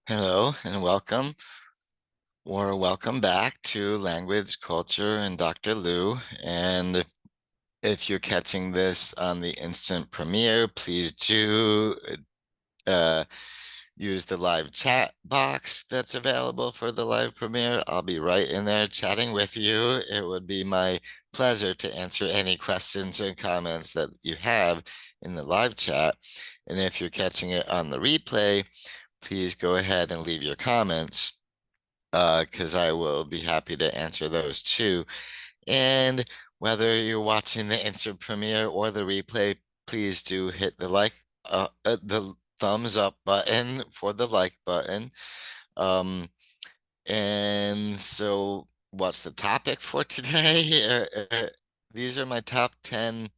Hello and welcome, or welcome back to Language, Culture, and Dr. Lou. And if you're catching this on the instant premiere, please do uh, use the live chat box that's available for the live premiere. I'll be right in there chatting with you. It would be my pleasure to answer any questions and comments that you have in the live chat. And if you're catching it on the replay, please go ahead and leave your comments because I will be happy to answer those too. And whether you're watching the instant premiere or the replay, please do hit the thumbs up button for the like button. Um, and so what's the topic for today? These are my top 10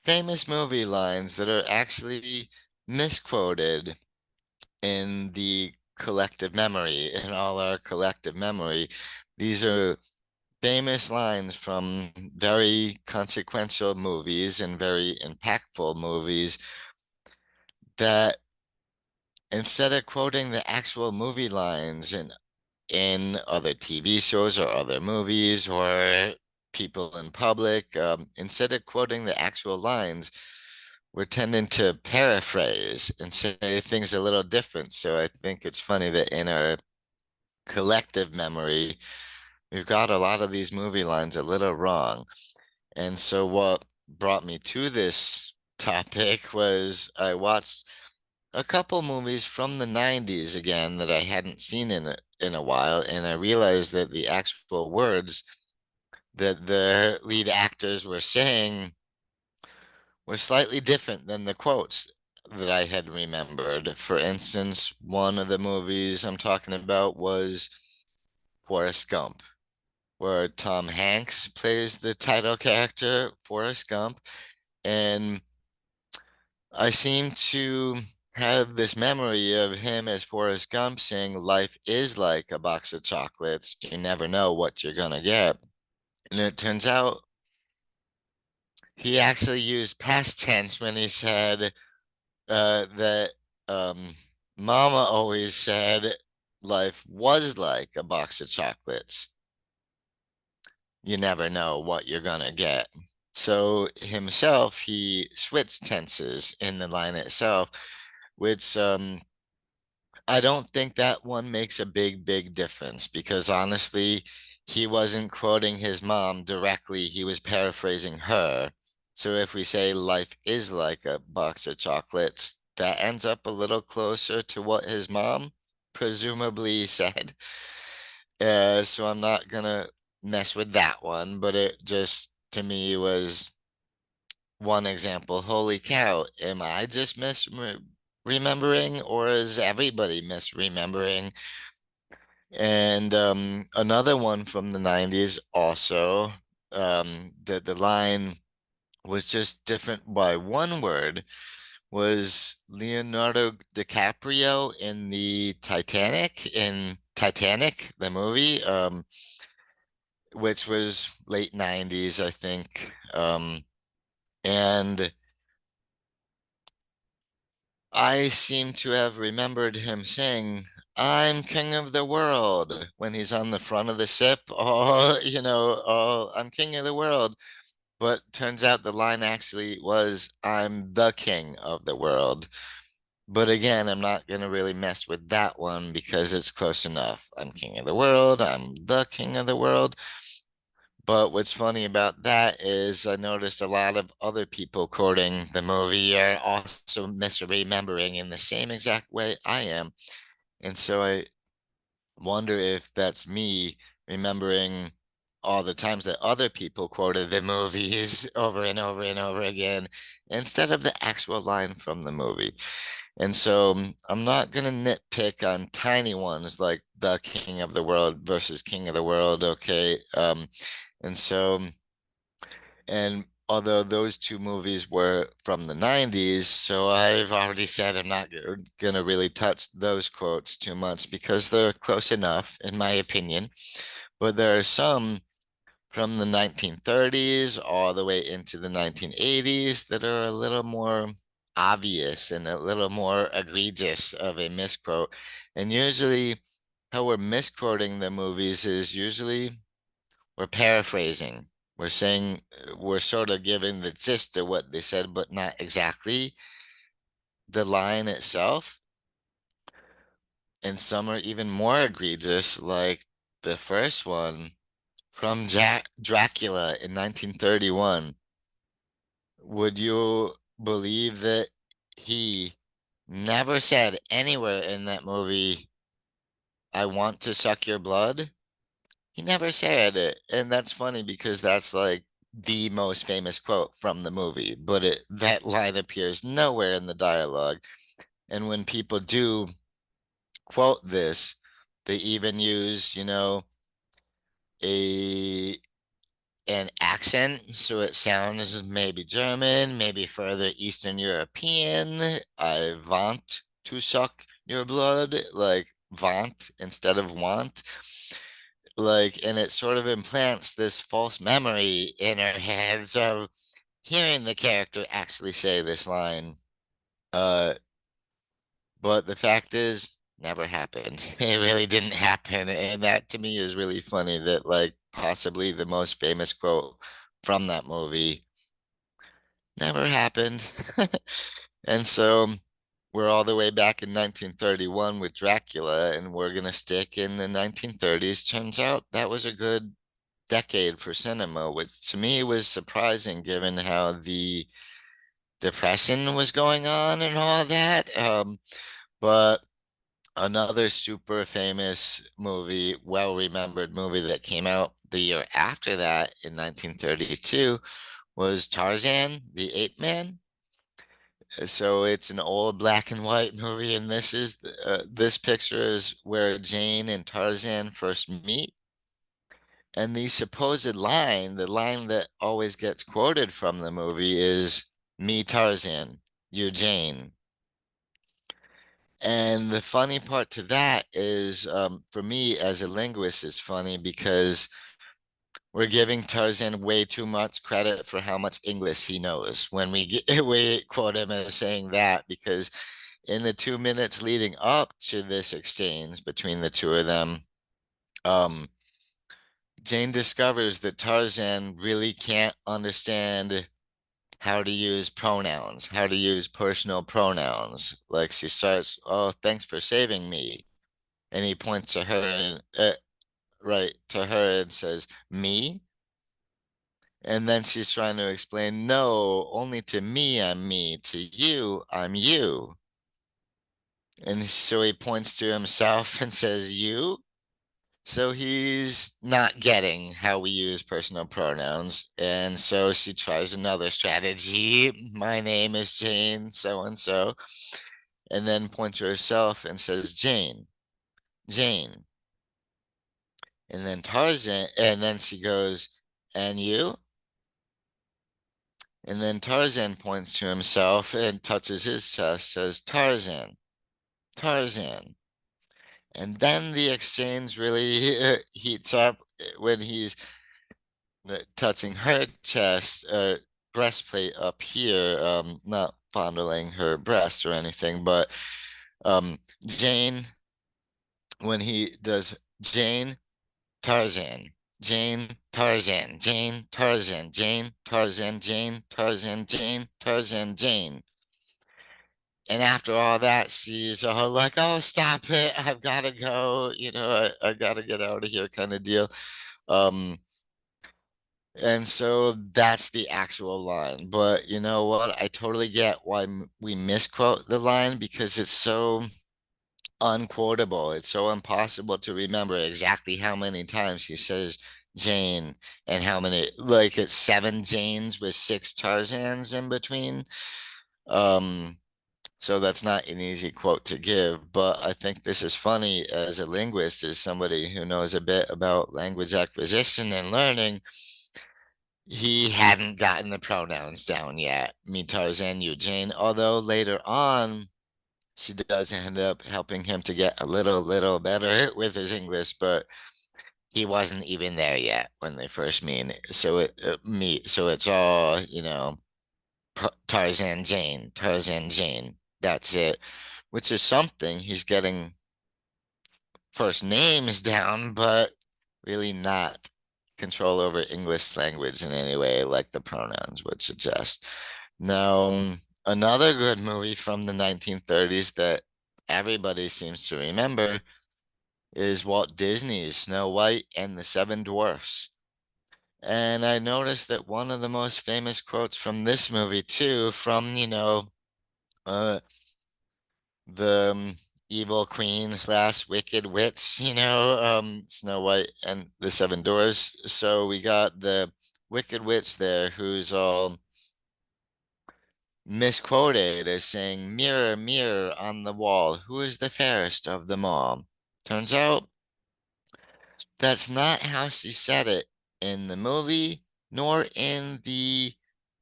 famous movie lines that are actually misquoted in the collective memory, in all our collective memory. These are famous lines from very consequential movies and very impactful movies that instead of quoting the actual movie lines in other TV shows or other movies or people in public, instead of quoting the actual lines, we're tending to paraphrase and say things a little different. So I think it's funny that in our collective memory, we've got a lot of these movie lines a little wrong. And so what brought me to this topic was I watched a couple movies from the 90s again that I hadn't seen in a while, and I realized that the actual words that the lead actors were saying were slightly different than the quotes that I had remembered. For instance, one of the movies I'm talking about was Forrest Gump, where Tom Hanks plays the title character, Forrest Gump. And I seem to have this memory of him as Forrest Gump saying, life is like a box of chocolates. You never know what you're going to get. And it turns out he actually used past tense when he said that Mama always said life was like a box of chocolates. You never know what you're gonna get. So himself, he switched tenses in the line itself, which I don't think that one makes a big difference because honestly, he wasn't quoting his mom directly, he was paraphrasing her. So if we say life is like a box of chocolates, that ends up a little closer to what his mom presumably said. So I'm not gonna mess with that one, but it just to me was one example. Holy cow, am I just misremembering or is everybody misremembering? And another one from the 90s also, the line was just different by one word, was Leonardo DiCaprio in Titanic, the movie, which was late 90s, I think. And I seem to have remembered him saying, I'm king of the world when he's on the front of the ship. Oh, oh, I'm king of the world. But turns out the line actually was, I'm the king of the world. But again, I'm not going to really mess with that one because it's close enough. I'm king of the world. I'm the king of the world. But what's funny about that is I noticed a lot of other people quoting the movie are also misremembering in the same exact way I am. And so I wonder if that's me remembering all the times that other people quoted the movies over and over and over again instead of the actual line from the movie. And so I'm not going to nitpick on tiny ones like the King of the World versus King of the World. Okay. And so, and although those two movies were from the 90s, so I've already said I'm not going to really touch those quotes too much because they're close enough, in my opinion. But there are some from the 1930s all the way into the 1980s that are a little more obvious and a little more egregious of a misquote. And usually, how we're misquoting the movies is usually we're paraphrasing. We're saying we're sort of giving the gist of what they said, but not exactly the line itself. And some are even more egregious, like the first one from Dracula in 1931. Would you believe that he never said anywhere in that movie, I want to suck your blood? He never said it. And that's funny because that's like the most famous quote from the movie, but that line appears nowhere in the dialogue. And when people do quote this, they even use, a an accent, so it sounds maybe German, maybe further Eastern European. I want to suck your blood, like want instead of want. Like, and it sort of implants this false memory in our heads of hearing the character actually say this line. Uh, but the fact is, never happened. It really didn't happen. And that to me is really funny that, like, possibly the most famous quote from that movie never happened. And so we're all the way back in 1931 with Dracula, and we're going to stick in the 1930s. Turns out that was a good decade for cinema, which to me was surprising given how the depression was going on and all that. But another super famous movie, well-remembered movie that came out the year after that in 1932 was Tarzan, the Ape Man. So it's an old black and white movie, and this picture is where Jane and Tarzan first meet. And the supposed line, the line that always gets quoted from the movie is "Me Tarzan, you Jane." And the funny part to that is, for me as a linguist, it's funny because we're giving Tarzan way too much credit for how much English he knows when we quote him as saying that, because in the 2 minutes leading up to this exchange between the two of them, um, Jane discovers that Tarzan really can't understand how to use pronouns, how to use personal pronouns. Like she starts, "Oh, thanks for saving me," and he points to her and right to her and says, "Me?" And then she's trying to explain, "No, only to me I'm me, to you I'm you." And so he points to himself and says, "You?" So he's not getting how we use personal pronouns. And so she tries another strategy. "My name is Jane, so and so," and then points to herself and says, "Jane, Jane." And then Tarzan, and then she goes, "And you?" And then Tarzan points to himself and touches his chest, says, "Tarzan, Tarzan." And then the exchange really heats up when he's touching her chest, breastplate up here, not fondling her breast or anything, but Jane, when he does Jane, Tarzan, Jane, Tarzan, Jane, Tarzan, Jane, Tarzan, Jane, Tarzan, Jane, Tarzan, Jane. And after all that, she's all like, "Oh, stop it. I've got to go. I got to get out of here," kind of deal. Um, and so that's the actual line. But you know what? I totally get why we misquote the line because it's so unquotable. It's so impossible to remember exactly how many times he says Jane and how many, like it's seven Janes with six Tarzans in between. Um, so that's not an easy quote to give, but I think this is funny as a linguist, as somebody who knows a bit about language acquisition and learning. He hadn't gotten the pronouns down yet, me, Tarzan, you, Jane, although later on, she does end up helping him to get a little better with his English, but he wasn't even there yet when they first meet. So it's all, Tarzan Jane, Tarzan Jane. That's it, which is something. He's getting first names down, but really not control over English language in any way, like the pronouns would suggest. Now, another good movie from the 1930s that everybody seems to remember is Walt Disney's Snow White and the Seven Dwarfs. And I noticed that one of the most famous quotes from this movie, too, from, uh, the evil queen slash wicked witch, Snow White and the Seven Doors. So we got the wicked witch there who's all misquoted as saying, "Mirror, mirror on the wall, who is the fairest of them all?" Turns out that's not how she said it in the movie, nor in the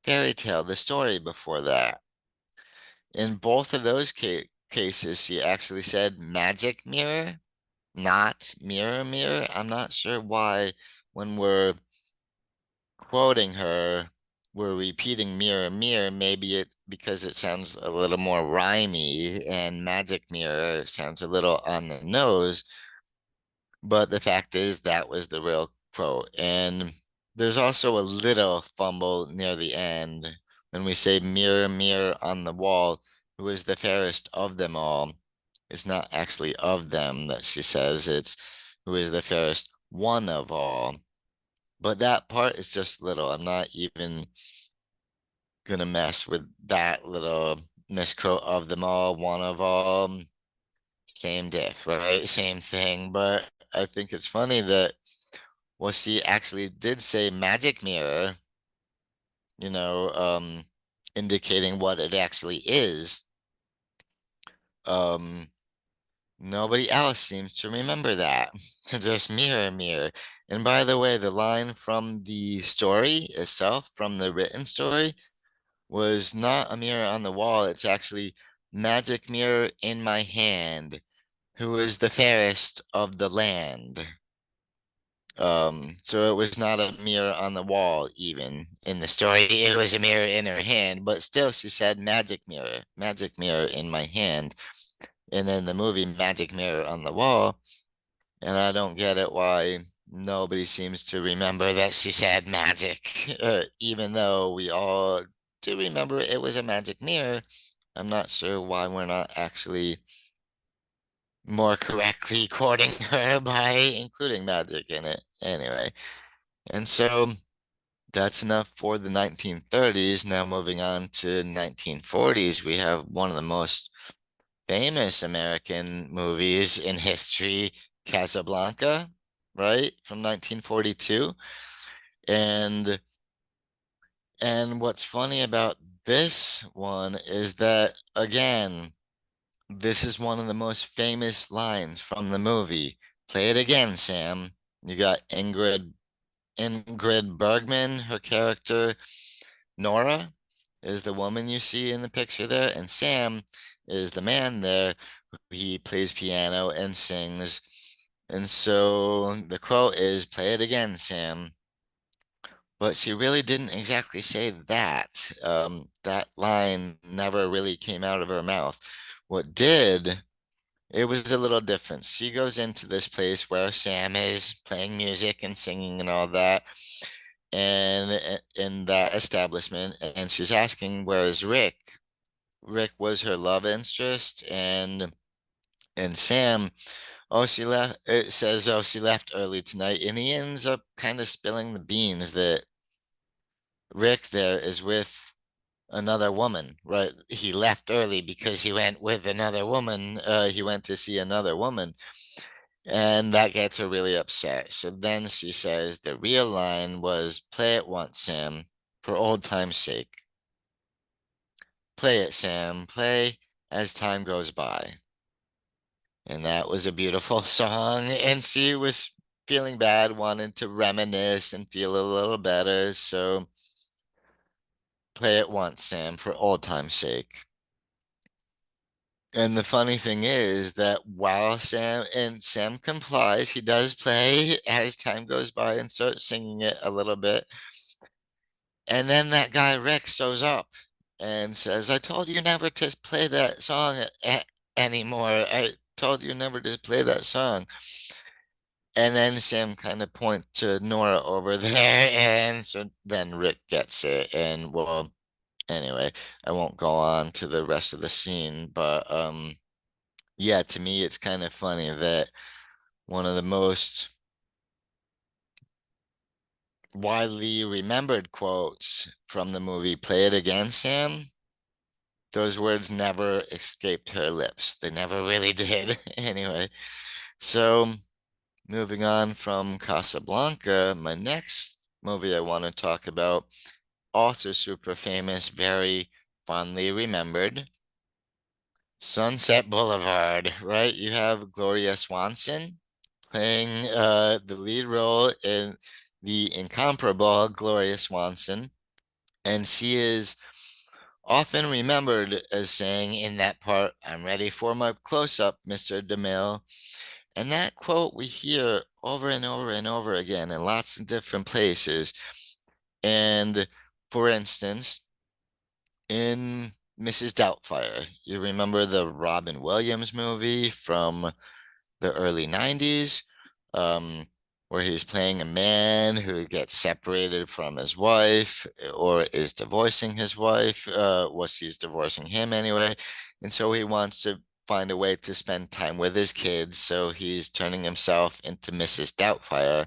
fairy tale, the story before that. In both of those cases, she actually said magic mirror, not mirror, mirror. I'm not sure why, when we're quoting her, we're repeating mirror, mirror. Maybe it because it sounds a little more rhymey, and magic mirror sounds a little on the nose. But the fact is, that was the real quote. And there's also a little fumble near the end when we say mirror, mirror on the wall, who is the fairest of them all. It's not actually of them that she says, it's who is the fairest one of all. But that part is just little. I'm not even gonna mess with that little misquote of them all, one of all. Same diff, right? Same thing. But I think it's funny that, well, she actually did say magic mirror, you know, um, indicating what it actually is. Um, Nobody else seems to remember that. Just mirror, mirror. And by the way, the line from the story itself, from the written story, was not a mirror on the wall. It's actually magic mirror in my hand. Who is the fairest of the land? So it was not a mirror on the wall, even in the story. It was a mirror in her hand, but still she said magic mirror in my hand. And in the movie, magic mirror on the wall. And I don't get it why nobody seems to remember that she said magic, even though we all do remember it was a magic mirror. I'm not sure why we're not actually more correctly quoting her by including magic in it. Anyway, and so that's enough for the 1930s. Now moving on to 1940s, we have one of the most famous American movies in history, Casablanca, right? From 1942. And and what's funny about this one is that again, this is one of the most famous lines from the movie. Play it again, Sam. You got Ingrid Bergman, her character Nora is the woman you see in the picture there, and Sam is the man there. He plays piano and sings. And so the quote is, "Play it again, Sam." But she really didn't exactly say that. That line never really came out of her mouth. What did, it was a little different. She goes into this place where Sam is playing music and singing and all that, and in that establishment, and she's asking, "Where is Rick?" Rick was her love interest, and Sam, oh, she left. It says, "Oh, she left early tonight," and he ends up kind of spilling the beans that Rick there is with another woman, right? He left early because he went with another woman. He went to see another woman, and that gets her really upset. So then she says the real line was, "Play it once, Sam, for old time's sake. Play it, Sam. Play as time goes by." And that was a beautiful song. And she was feeling bad, wanted to reminisce and feel a little better. So play it once, Sam, for old time's sake. And the funny thing is that while Sam complies, he does play as time goes by and starts singing it a little bit. And then that guy Rex shows up and says, I told you never to play that song anymore. I told you never to play that song. And then Sam kind of points to Nora over there, and so then Rick gets it. And well, anyway, I won't go on to the rest of the scene, but yeah, to me it's kind of funny that one of the most widely remembered quotes from the movie Play It Again, Sam, those words never escaped her lips. They never really did. Anyway, so moving on from Casablanca, my next movie I want to talk about, also super famous, very fondly remembered, Sunset Boulevard, right? You have Gloria Swanson playing the lead role in the incomparable Gloria Swanson, and she is often remembered as saying in that part, I'm ready for my close-up, Mr. DeMille. And that quote we hear over and over and over again in lots of different places. And for instance, in Mrs. Doubtfire, you remember the Robin Williams movie from the early 90s, um, where he's playing a man who gets separated from his wife or is divorcing his wife. Well, she's divorcing him anyway. And so he wants to find a way to spend time with his kids. So he's turning himself into Mrs. Doubtfire.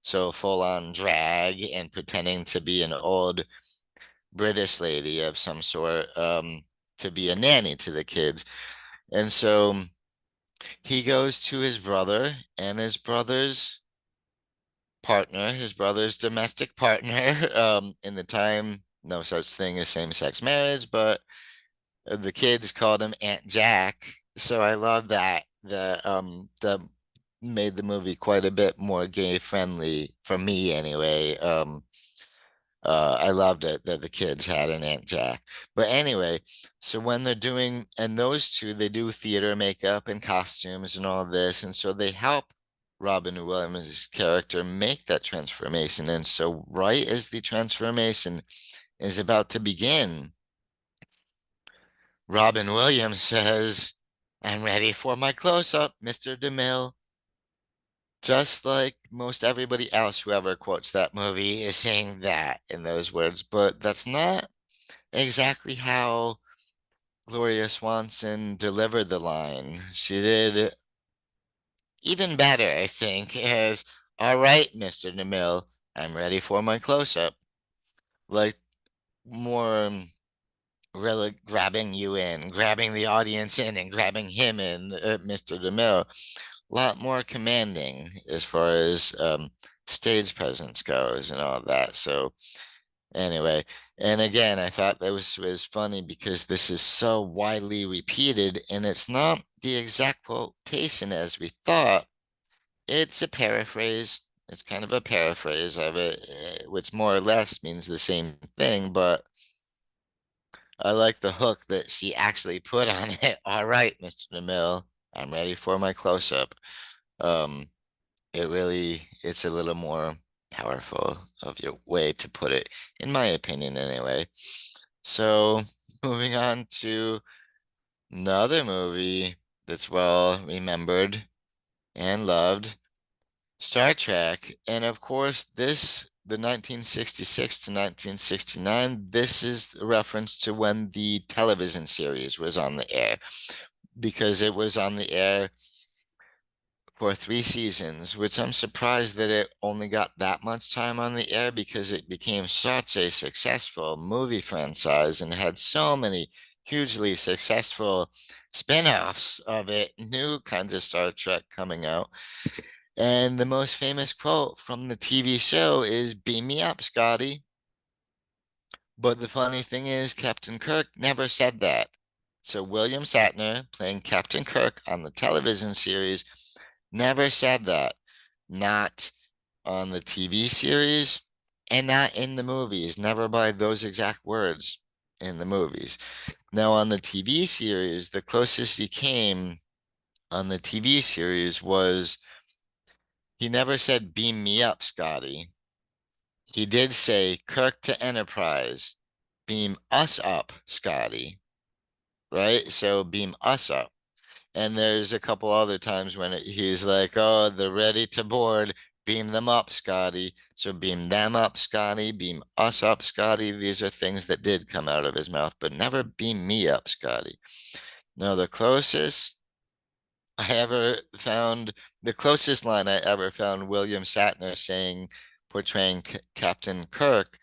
So full on drag and pretending to be an old British lady of some sort, to be a nanny to the kids. And so he goes to his brother and his brother's partner, his brother's domestic partner. In the time, no such thing as same-sex marriage, but the kids called him Aunt Jack. So I love that. The made the movie quite a bit more gay friendly for me anyway. I loved it that the kids had an Aunt Jack. But anyway, so when they're doing, and those two, they do theater makeup and costumes and all this. And so they help Robin Williams' character make that transformation. And so, right as the transformation is about to begin, Robin Williams says, I'm ready for my close up, Mr. DeMille. Just like most everybody else who ever quotes that movie is saying that in those words, but that's not exactly how Gloria Swanson delivered the line. She did even better, I think, as all right, Mr. DeMille, I'm ready for my close-up. Like more really grabbing you in, grabbing the audience in, and grabbing him in, Mr. DeMille. A lot more commanding as far as stage presence goes and all that. So anyway, and again, I thought that was funny because this is so widely repeated, and it's not the exact quotation as we thought. It's a paraphrase. It's kind of a paraphrase of it, which more or less means the same thing, but I like the hook that she actually put on it. All right, Mr. DeMille, I'm ready for my close-up. Um, it's a little more powerful of your way to put it, in my opinion, anyway. So, moving on to another movie that's well remembered and loved, Star Trek. And of course, the 1966 to 1969, this is a reference to when the television series was on the air, because it was on the air for 3 seasons, which I'm surprised that it only got that much time on the air because it became such a successful movie franchise and had so many hugely successful spin-offs of it, new kinds of Star Trek coming out. And the most famous quote from the TV show is "Beam me up, Scotty." But the funny thing is, Captain Kirk never said that. So William Shatner, playing Captain Kirk on the television series, never said that. Not on the TV series and not in the movies. Never by those exact words in the movies. Now, on the TV series, the closest he came on the TV series was he never said, "Beam me up, Scotty." He did say, "Kirk to Enterprise." beam us up, Scotty, right? So beam us up. And there's a couple other times when he's like, oh, they're ready to board. Beam them up, Scotty. So beam them up, Scotty. Beam us up, Scotty. These are things that did come out of his mouth, but never beam me up, Scotty. No, the closest line I ever found William Shatner saying, portraying Captain Kirk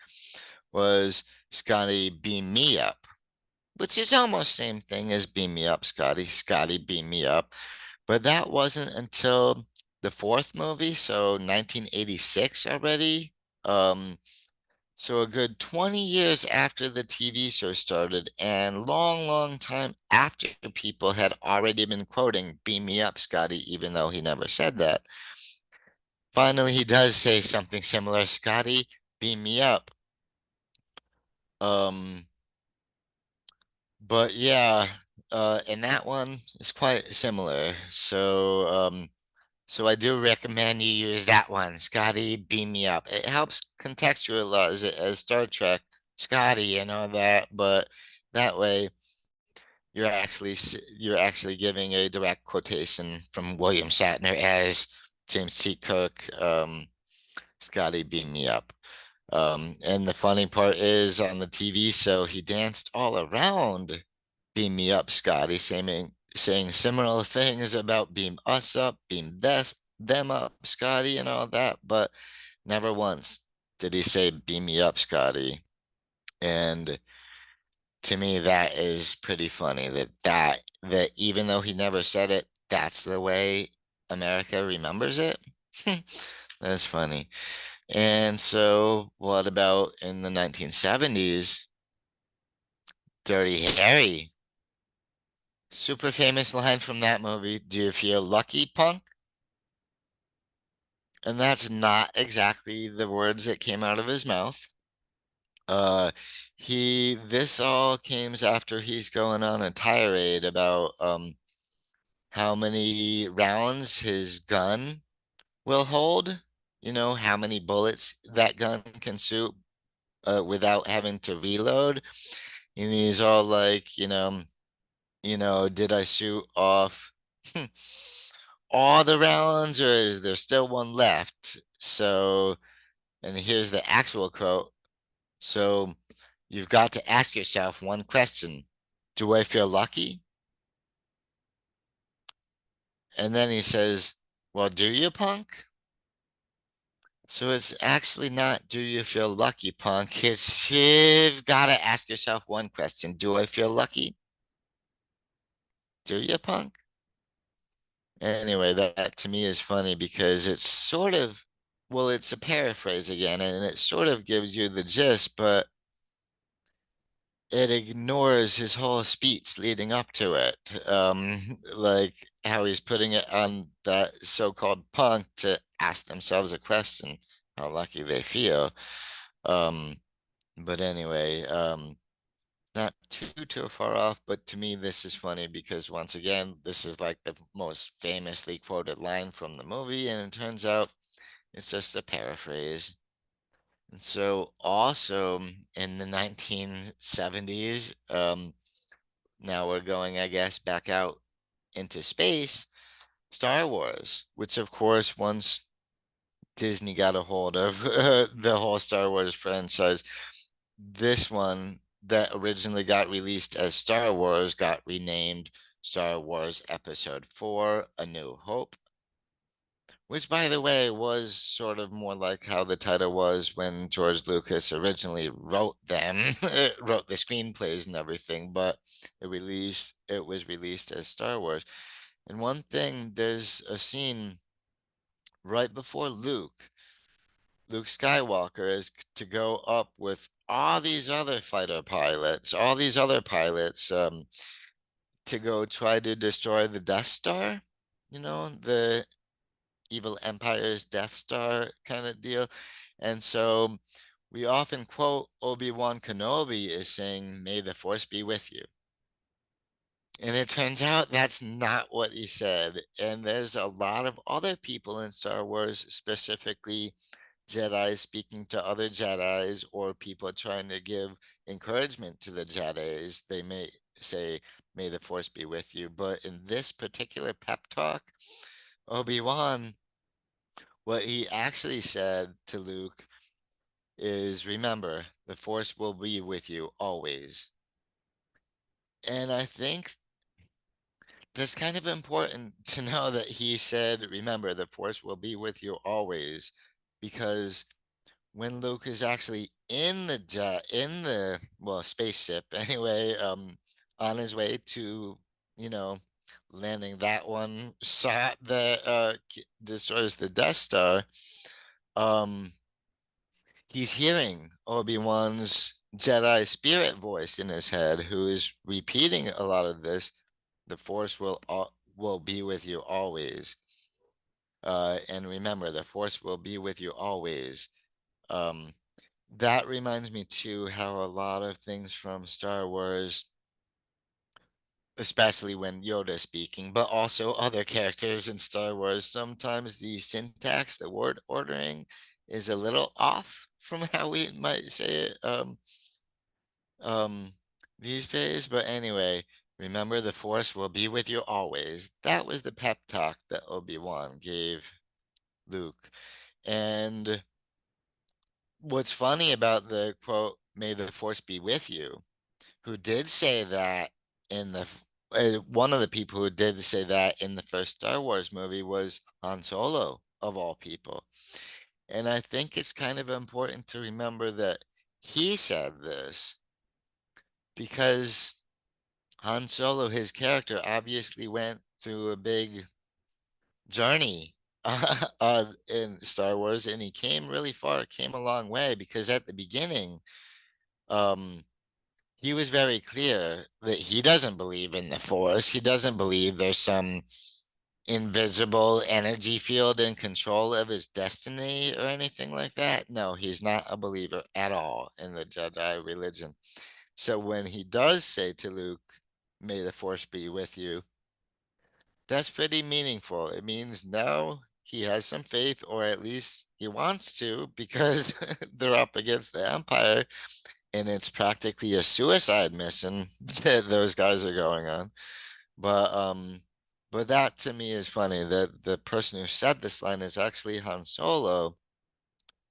was, Scotty, beam me up, which is almost same thing as beam me up, Scotty. Scotty, beam me up. But that wasn't until the fourth movie, so 1986 already. So a good 20 years after the TV show started, and long, long time after people had already been quoting "Beam me up, Scotty," even though he never said that. Finally, he does say something similar, Scotty, beam me up. Um, but yeah, and that one is quite similar. So I do recommend you use that one, Scotty, beam me up. It helps contextualize it as Star Trek, Scotty, and all that, but that way you're actually giving a direct quotation from William Shatner as James T. Kirk, Scotty, beam me up. And the funny part is on the TV show, he danced all around beam me up, Scotty, saying similar things about beam us up, beam them up, Scotty, and all that, but never once did he say beam me up, Scotty. And to me, that is pretty funny that even though he never said it, that's the way America remembers it. That's funny. And so, what about in the 1970s? Dirty Harry. Super famous line from that movie. Do you feel lucky, punk? And that's not exactly the words that came out of his mouth. Uh, this all came after he's going on a tirade about how many rounds his gun will hold. You know, how many bullets that gun can shoot without having to reload. And he's all like, did I shoot off all the rounds or is there still one left? So, and here's the actual quote. So, you've got to ask yourself one question. Do I feel lucky? And then he says, well, do you, punk? So it's actually not, do you feel lucky, punk? It's, you've got to ask yourself one question. Do I feel lucky? Do you, punk? Anyway, that to me is funny because it's sort of, well, it's a paraphrase again, and it sort of gives you the gist, but it ignores his whole speech leading up to it. Like how he's putting it on that so-called punk to ask themselves a question, how lucky they feel. Um, but anyway, not too far off, but to me this is funny because once again, this is like the most famously quoted line from the movie, and it turns out it's just a paraphrase. And so also in the 1970s, now we're going, I guess, back out into space, Star Wars, which of course once Disney got a hold of the whole Star Wars franchise, this one that originally got released as Star Wars got renamed Star Wars Episode 4, A New Hope, which, by the way, was sort of more like how the title was when George Lucas originally wrote them, wrote the screenplays and everything, but it was released as Star Wars. And one thing, there's a scene right before Luke Skywalker is to go up with all these other fighter pilots, all these other pilots, to go try to destroy the Death Star, the evil empire's Death Star kind of deal. And so we often quote Obi-Wan Kenobi as saying, "May the Force be with you." And it turns out that's not what he said. And there's a lot of other people in Star Wars, specifically Jedi speaking to other Jedis or people trying to give encouragement to the Jedis, they may say, "May the Force be with you." But in this particular pep talk, Obi-Wan, what he actually said to Luke is, "Remember, the Force will be with you always." And I think that's kind of important to know that he said, "Remember, the Force will be with you always," because when Luke is actually in the jet, in the, well, spaceship anyway, on his way to, you know, landing that one shot that destroys the Death Star, um, he's hearing Obi-Wan's Jedi spirit voice in his head, who is repeating a lot of this. The Force will be with you always. And remember, the Force will be with you always. Um, that reminds me too how a lot of things from Star Wars, especially when Yoda speaking, but also other characters in Star Wars, sometimes the syntax, the word ordering is a little off from how we might say it um these days. But anyway, remember the Force will be with you always. That was the pep talk that Obi-Wan gave Luke. And what's funny about the quote, "May the Force be with you," who did say that in the one of the people who did say that in the first Star Wars movie was Han Solo, of all people. And I think it's kind of important to remember that he said this because Han Solo, his character, obviously went through a big journey in Star Wars, and he came really far, came a long way, because at the beginning, um, he was very clear that he doesn't believe in the Force. He doesn't believe there's some invisible energy field in control of his destiny or anything like that. No, he's not a believer at all in the Jedi religion. So when he does say to Luke, "May the Force be with you," that's pretty meaningful. It means now he has some faith, or at least he wants to, because they're up against the Empire, and it's practically a suicide mission that those guys are going on. But but that to me is funny that the person who said this line is actually Han Solo.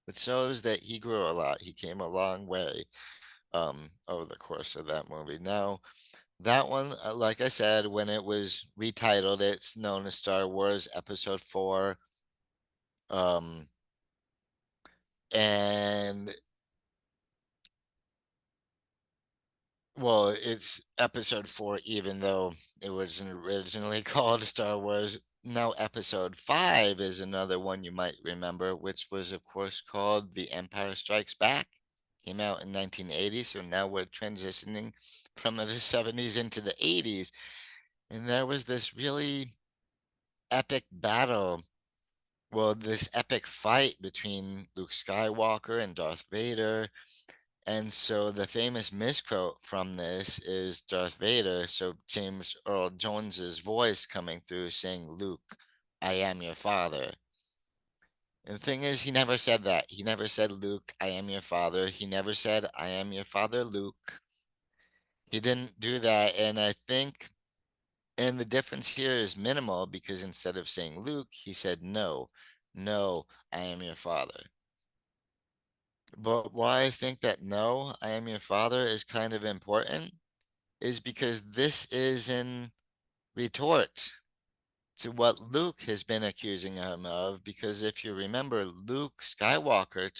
It shows that he grew a lot. He came a long way over the course of that movie. Now, that one, like I said, when it was retitled, it's known as Star Wars Episode 4. Um, and well, it's Episode 4, even though it was originally called Star Wars. Now, Episode 5 is another one you might remember, which was, of course, called The Empire Strikes Back. Came out in 1980, so now we're transitioning from the 70s into the 80s. And there was this really epic battle, well, this epic fight between Luke Skywalker and Darth Vader. And so the famous misquote from this is Darth Vader. So James Earl Jones's voice coming through saying, "Luke, I am your father." And the thing is, he never said that. He never said, "Luke, I am your father." He never said, "I am your father, Luke." He didn't do that. And I think, and the difference here is minimal, because instead of saying Luke, he said, "No, no, I am your father." But why I think that "no, I am your father" is kind of important is because this is in retort to what Luke has been accusing him of. Because if you remember, Luke Skywalker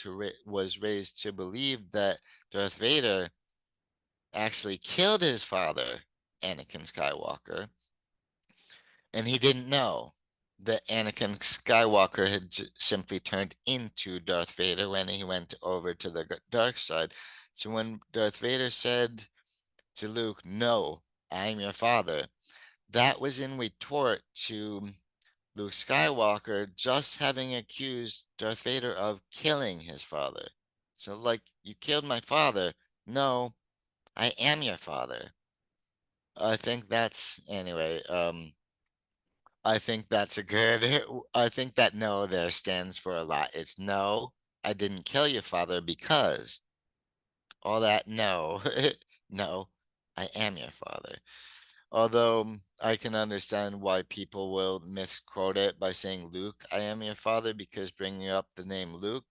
was raised to believe that Darth Vader actually killed his father, Anakin Skywalker, and he didn't know that Anakin Skywalker had simply turned into Darth Vader when he went over to the dark side. So when Darth Vader said to Luke, "No, I'm your father," that was in retort to Luke Skywalker just having accused Darth Vader of killing his father. So, like, "You killed my father." "No, I am your father." I think that's, anyway, I think that's a good, I think that "no" there stands for a lot. It's no. I didn't kill your father because all that, no, no, I am your father. Although I can understand why people will misquote it by saying Luke, I am your father, because bringing up the name Luke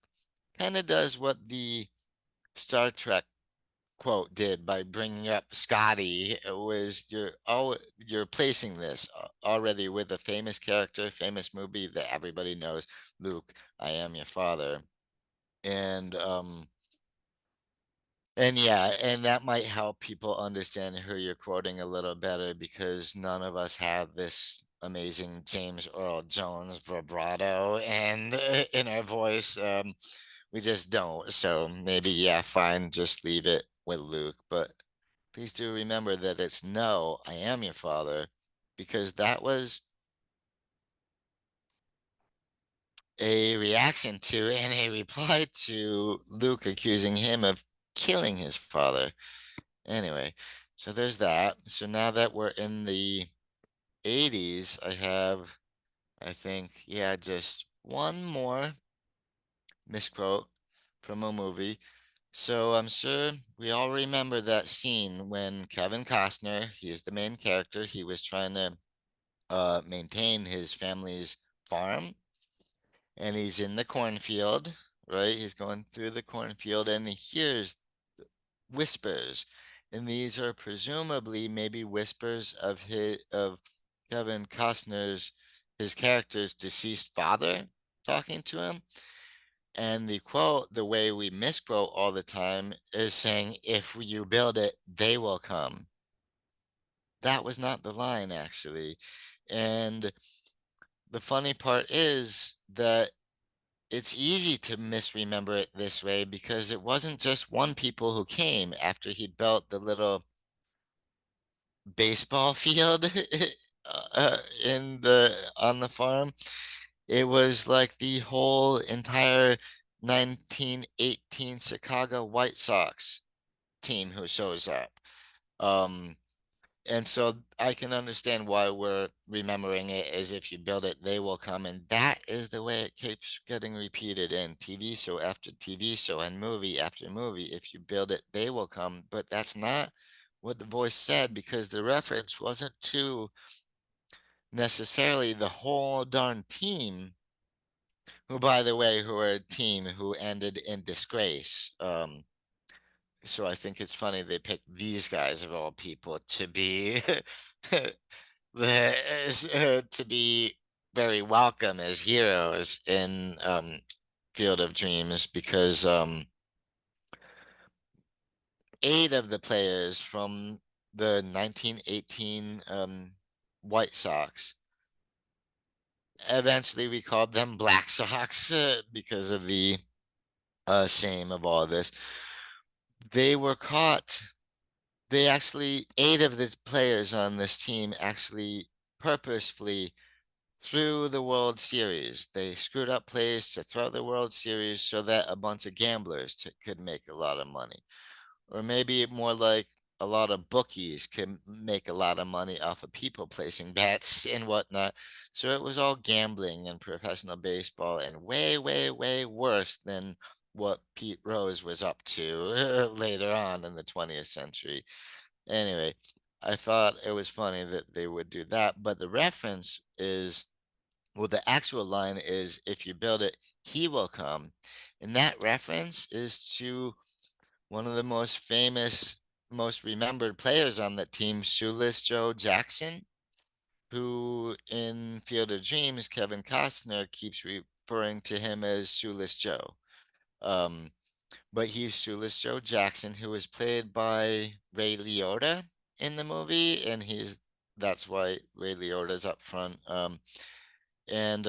kind of does what the Star Trek quote did by bringing up Scotty. It was you're placing this already with a famous character, famous movie that everybody knows, Luke, I am your father. And yeah, and that might help people understand who you're quoting a little better because none of us have this amazing James Earl Jones vibrato and in our voice. We just don't. So maybe, yeah, fine, just leave it with Luke. But please do remember that it's no, I am your father, because that was a reaction to and a reply to Luke accusing him of killing his father. Anyway, so there's that. So now that we're in the 80s, I have, I think, yeah, just one more misquote from a movie. So I'm sure we all remember that scene when Kevin Costner, he is the main character, he was trying to maintain his family's farm, and he's in the cornfield, right? He's going through the cornfield and he hears whispers, and these are presumably maybe whispers of Kevin Costner's his character's deceased father talking to him. And the quote, the way we misquote all the time, is saying, "If you build it, they will come." That was not the line, actually. And the funny part is that it's easy to misremember it this way because it wasn't just one people who came after he built the little baseball field in the on the farm. It was like the whole entire 1918 Chicago White Sox team who shows up. Um, and so I can understand why we're remembering it as if you build it, they will come. And that is the way it keeps getting repeated in TV show after TV show and movie after movie. If you build it, they will come. But that's not what the voice said because the reference wasn't to necessarily the whole darn team, who, by the way, who are a team who ended in disgrace. So I think it's funny they picked these guys of all people to be to be very welcome as heroes in Field of Dreams because 8 of the players from the 1918 White Sox, eventually we called them Black Sox because of the same of all this. They were caught. They actually, 8 of the players on this team actually purposefully through the World Series. They screwed up plays to throw the World Series so that a bunch of gamblers could make a lot of money. Or maybe more like a lot of bookies can make a lot of money off of people placing bets and whatnot. So it was all gambling and professional baseball and way, way, way worse than what Pete Rose was up to later on in the 20th century. Anyway, I thought it was funny that they would do that, but the reference is, well, the actual line is, if you build it, he will come. And that reference is to one of the most famous, most remembered players on the team, Shoeless Joe Jackson, who in Field of Dreams, Kevin Costner keeps referring to him as Shoeless Joe. Um, but he's Shoeless Joe Jackson, who was played by Ray Liotta in the movie, and that's why Ray Liotta's up front. And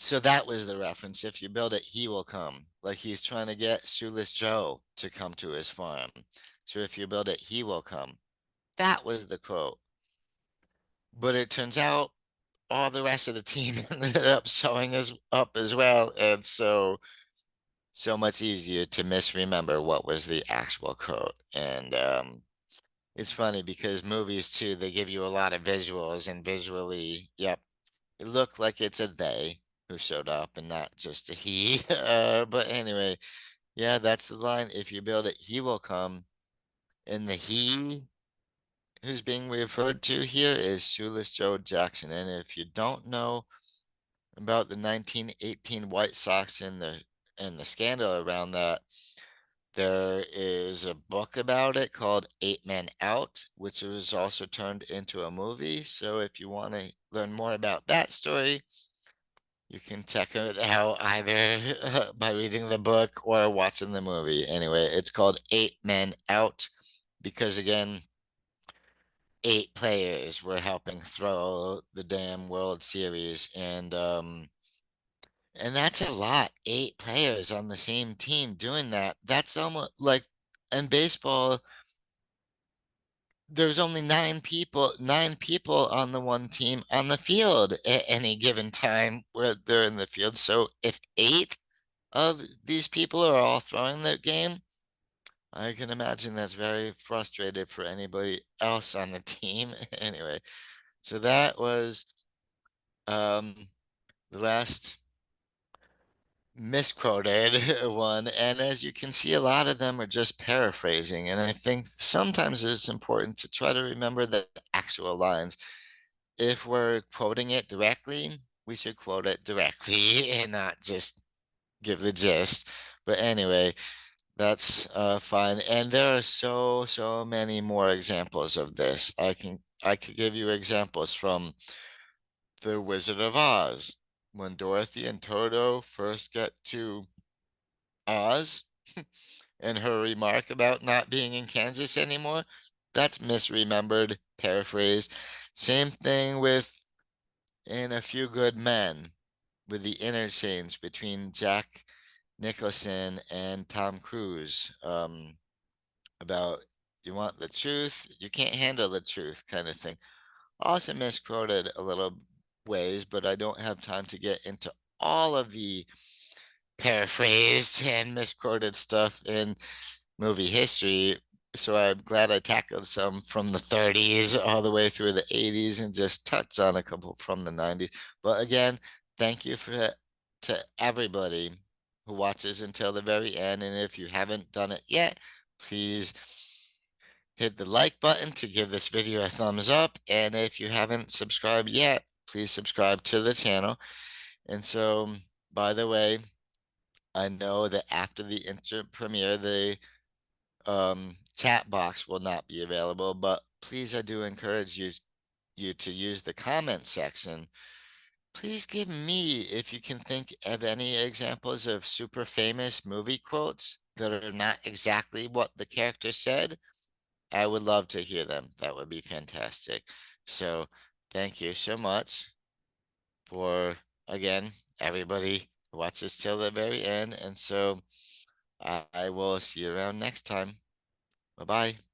So that was the reference. If you build it, he will come. Like he's trying to get Shoeless Joe to come to his farm. So if you build it, he will come. That was the quote. But it turns out all the rest of the team ended up showing us up as well. And so much easier to misremember what was the actual quote. And it's funny because movies too, they give you a lot of visuals and visually, yep, it looked like it's a they. who showed up and not just a he. But anyway, yeah, that's the line. If you build it, he will come. And the he who's being referred to here is Shoeless Joe Jackson. And if you don't know about the 1918 White Sox and the scandal around that, there is a book about it called Eight Men Out, which was also turned into a movie. So if you want to learn more about that story, you can check it out either by reading the book or watching the movie. Anyway, it's called Eight Men Out because, again, eight players were helping throw the damn World Series, and that's a lot. Eight players on the same team doing that. That's almost like in baseball, there's only nine people on the one team on the field at any given time where they're in the field. So if eight of these people are all throwing the game, I can imagine that's very frustrated for anybody else on the team. Anyway, so that was um the last misquoted one. And as you can see, a lot of them are just paraphrasing. And I think sometimes it's important to try to remember the actual lines. If we're quoting it directly, we should quote it directly and not just give the gist. But anyway, that's fine. And there are so many more examples of this. I could give you examples from The Wizard of Oz. When Dorothy and Toto first get to Oz and her remark about not being in Kansas anymore, that's misremembered, paraphrased. Same thing with In A Few Good Men with the interchange between Jack Nicholson and Tom Cruise about you want the truth, you can't handle the truth kind of thing. Also misquoted a little ways, but I don't have time to get into all of the paraphrased and misquoted stuff in movie history. So I'm glad I tackled some from the 30s all the way through the 80s and just touched on a couple from the 90s. But again, thank you to everybody who watches until the very end. And if you haven't done it yet, please hit the like button to give this video a thumbs up. And if you haven't subscribed yet, please subscribe to the channel. And so, by the way, I know that after the instant premiere, the chat box will not be available, but please, I do encourage you to use the comment section. Please give me, if you can think of any examples of super famous movie quotes that are not exactly what the character said. I would love to hear them. That would be fantastic. So thank you so much for, again, everybody who watches till the very end. And so I will see you around next time. Bye bye.